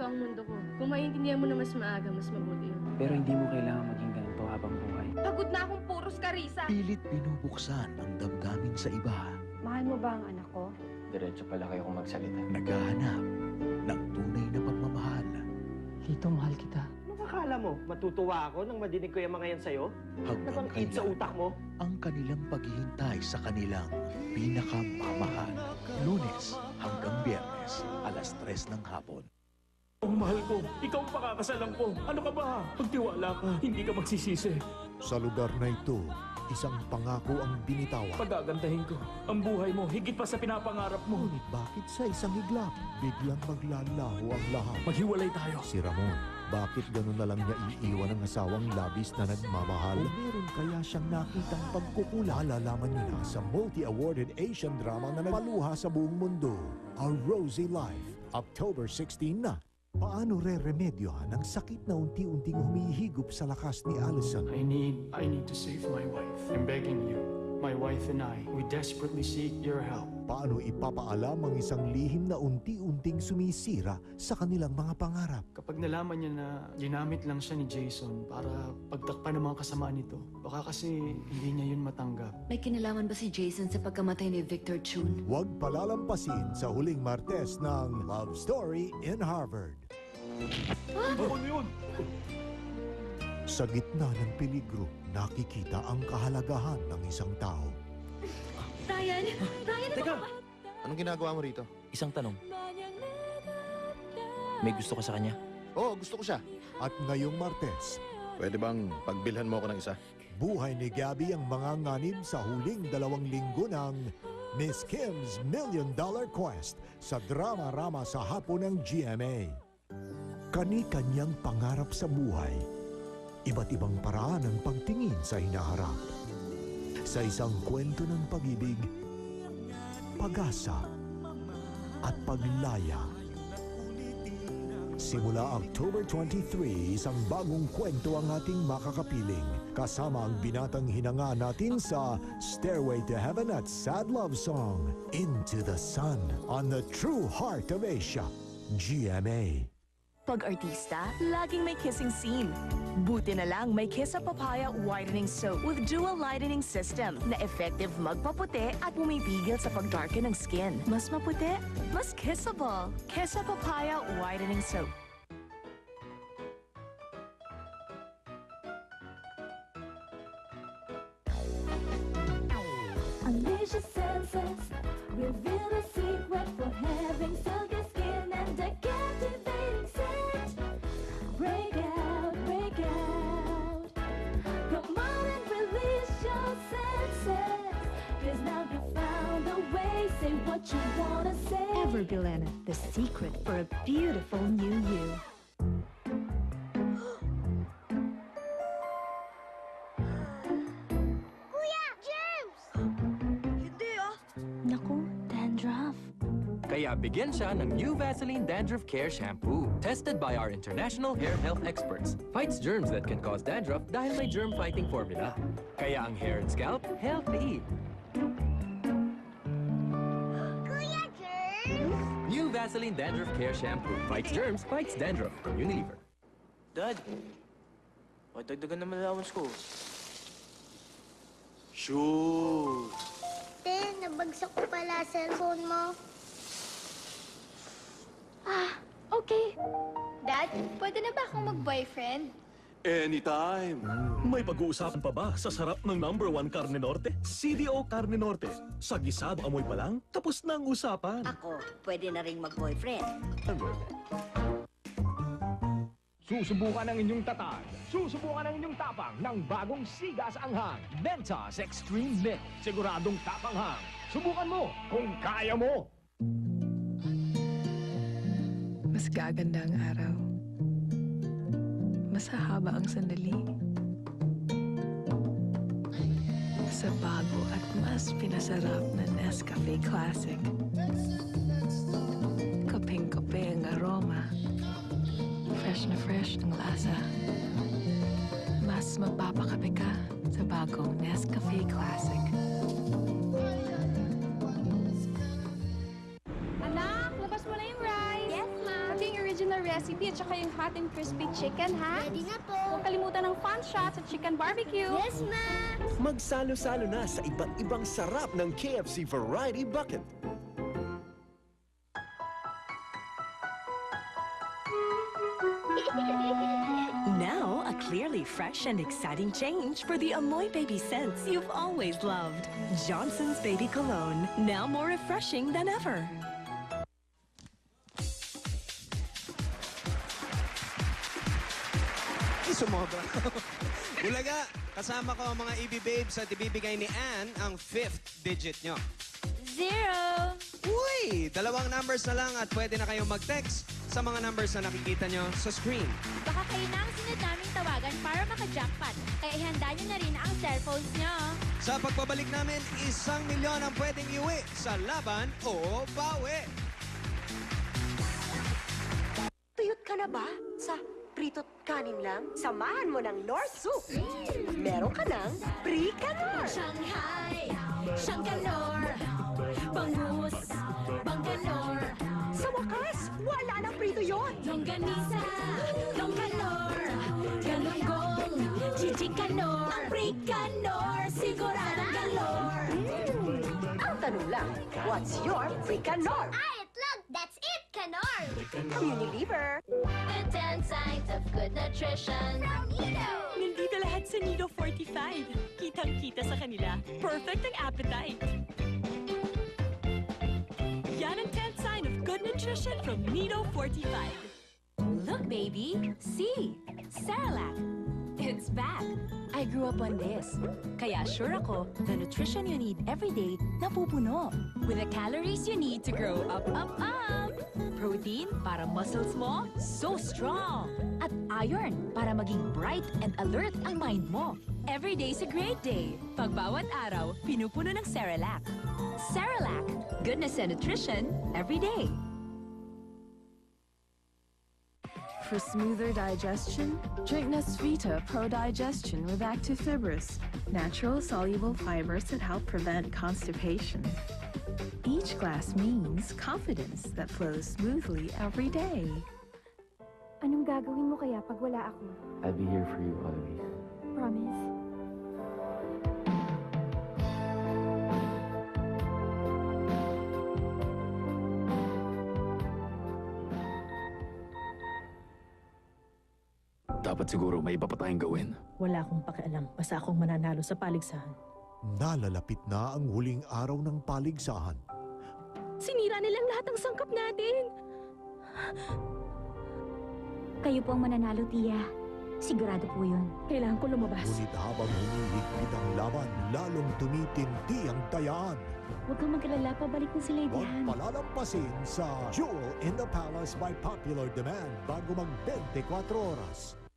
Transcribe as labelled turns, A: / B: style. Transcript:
A: ang mundo ko. Kung maiintindihan mo na mas maaga, mas mabuti yun.
B: Pero hindi mo kailangan maging ganito habang buhay.
A: Pagod na akong puros karisa.
C: Pilit binubuksan ang damdamin sa iba.
D: Mahal mo ba ang anak ko?
B: Diretso pala kayo kung magsalita.
C: Naghahanap ng tunay na pagmamahal.
E: Lito, mahal kita.
F: Anong akala mo? Matutuwa ako nang madinig ko yung mga yan sa'yo?
C: Hanggang
F: Nabang sa
C: kailan
F: utak mo?
C: ang kanilang paghihintay sa kanilang pinakamamahal. Lunes hanggang Biyernes, alas 3 ng hapon.
G: Ang mahal ko, ikaw ang pakakasalan ko. Ano ka ba? Pagtiwala ka, hindi ka magsisisi.
H: Sa lugar na ito, isang pangako ang binitawan.
G: Pagagandahin ko ang buhay mo, higit pa sa pinapangarap mo.
H: Ngunit bakit sa isang iglap, biglang maglalaho ang lahat?
G: Maghiwalay tayo.
H: Si Ramon, bakit ganun na lang niya iiwan ang asawang labis na nagmamahal? O meron kaya siyang nakitang pagkukulang? Malalaman niyo na sa multi-awarded Asian drama na nagpaluha sa buong mundo, A Rosy Life, October 16 na. Paano re-remedyohan ang sakit na unti-unting humihigop sa lakas ni Allison?
I: I need to save my wife. I'm begging you. My wife and I, we desperately seek your help.
H: Paano ipapaalam ang isang lihim na unti-unting sumisira sa kanilang mga pangarap?
I: Kapag nalaman niya na ginamit lang siya ni Jason para pagtakpan ng mga kasamaan nito, baka kasi hindi niya yun matanggap.
J: May kinalaman ba si Jason sa pagkamatay ni Victor Chun?
H: Huwag palalampasin sa huling Martes ng Love Story in Harvard.
G: Ano yun?
H: Sa gitna ng peligro, nakikita ang kahalagahan ng isang tao.
J: Ryan! Ryan, ano
G: Teka!
J: ba?
K: Anong ginagawa mo rito?
B: Isang tanong. May gusto ka sa kanya?
K: Oo, gusto ko siya.
H: At ngayong Martes,
K: Pwede bang pagbilhan mo ako ng isa?
H: buhay ni Gabby ang mga nganib sa huling 2 linggo ng Miss Kim's $1 Million Quest sa drama-rama sa hapon ng GMA. Kani-kanyang pangarap sa buhay, iba't ibang paraan ng pagtingin sa hinaharap. Sa isang kwento ng pag-ibig, pag-asa, at paglaya. Simula October 23, isang bagong kwento ang ating makakapiling. Kasama ang binatang hinanga natin sa Stairway to Heaven at Sad Love Song, Into the Sun, on the True Heart of Asia, GMA.
L: Pag artista, laging may kissing scene. Buti na lang may Kiss Up Papaya Whitening Soap with dual lightening system na effective magpaputi at pumipigil sa pagdarken ng skin. Mas maputi, mas kissable. Kiss Up Papaya Whitening Soap.
M: Unleash your senses, reveal the secret for having silky skin and a captivating scent. Break out, break out. Come on and release your senses. 'Cause now you found a way, say what you wanna say.
L: Everbilena, the secret for a beautiful new you.
M: Naku, dandruff.
E: Kaya bigyan siya ng new Vaseline Dandruff Care Shampoo. Tested by our international hair health experts. Fights germs that can cause dandruff dahil may germ-fighting formula. Kaya ang hair and scalp, healthy.
M: Kuya Germs!
E: New Vaseline Dandruff Care Shampoo. Fights germs, fights dandruff. From Unilever.
F: Dad, dagdagan naman allowance ko.
G: Shoot!
M: Nabagsak ko pala cellphone mo. Okay. Dad, pwede na ba akong mag-boyfriend?
G: Anytime! May pag-uusapan pa ba sa sarap ng #1 Carne Norte? CDO Carne Norte. Sa gisado amoy pa lang, tapos na ang usapan.
J: Ako, pwede na ring mag-boyfriend.
G: Susubukan ang inyong tatag. Susubukan ang inyong tapang ng bagong siga sa anghang. Mentos Extreme Milk. Siguradong tapanghang. Subukan mo kung kaya mo.
A: Mas gaganda ang araw. Mas hahaba ang sandali. Sa bago at mas pinasarap na Nescafe Classic. Kapeng-kape ang aroma. Fresh na fresh ang lasa. Mas mapapakape ka sa bagong Nescafe Classic.
M: Anak, labas mo na yung rice. Yes, ma'am. Pati yung original recipe
N: recipe at saka yung hot and crispy chicken, ha?
M: Ready na po.
N: Huwag kalimutan ng fun shots at chicken barbecue.
M: Yes, ma'am.
G: Magsalo-salo na sa iba't ibang sarap ng KFC Variety Bucket.
L: Now, a clearly fresh and exciting change for the Amoy baby scents you've always loved. Johnson's Baby Cologne, now more refreshing than ever.
O: Sumobra. Bulaga, kasama ko ang mga EB babes at ibibigay ni Ann ang 5th digit nyo.
M: 0.
O: Uy! 2 numbers na lang at pwede na kayong mag-text sa mga numbers na nakikita nyo sa screen.
M: Baka kayo na ang sunod naming tawagan para maka-jackpot. Kaya ihanda nyo na rin ang cellphones nyo.
O: Sa pagbabalik namin, 1 milyon ang pwedeng iuwi sa laban o bawi.
L: Tuyot ka na ba sa prito't kanin lang? Samahan mo ng Nor Soup. Meron ka ng Pricanor.
M: Shanghai, Shanganor, Bangus, Bangganor.
L: Sa wakas, wala nang prito yon.
M: Longganisa, Longganor, Galunggong, Chichikanor, ang Pricanor, siguradong galore.
L: Ang tanong lang, what's your Pricanor?
M: Look, that's it, Canor!
L: Unilever.
M: The 10 signs of good nutrition from Nido.
L: Nandito lahat sa Nido 45. Kitang-kita sa kanila. Perfect ang appetite. Yan ang 10th sign of good nutrition from Nido 45.
J: Look, baby. See? Cerelac. It's back. I grew up on this. Kaya sure ako, the nutrition you need every day napupuno. With the calories you need to grow up. Protein para muscles mo, so strong. At iron para maging bright and alert ang mind mo. Every day's a great day. Pag bawat araw, pinupuno ng Cerelac. Cerelac. Goodness and nutrition every day.
A: For smoother digestion, drink Nesvita Pro Digestion with Active Fibrous, natural soluble fibers that help prevent constipation. Each glass means confidence that flows smoothly every day.
D: Anong gagawin mo kaya pag wala ako?
B: I'll be here for you always.
D: Promise?
P: Dapat siguro may iba pa tayong gawin.
Q: Wala akong pakialam. Basta akong mananalo sa paligsahan.
H: Nalalapit na ang huling araw ng paligsahan.
N: Sinira nilang lahat ng sangkap natin.
D: Kayo po ang mananalo, Tia. Sigurado po yun.
N: Kailangan ko lumabas.
H: Ngunit habang humihigpit ang laban, lalong tumitindi ang dayaan.
D: Huwag kang mag-alala, pabalik na si Lady
H: Huwag
D: Han.
H: palalampasin sa Jewel in the Palace by popular demand bago mag 24 oras.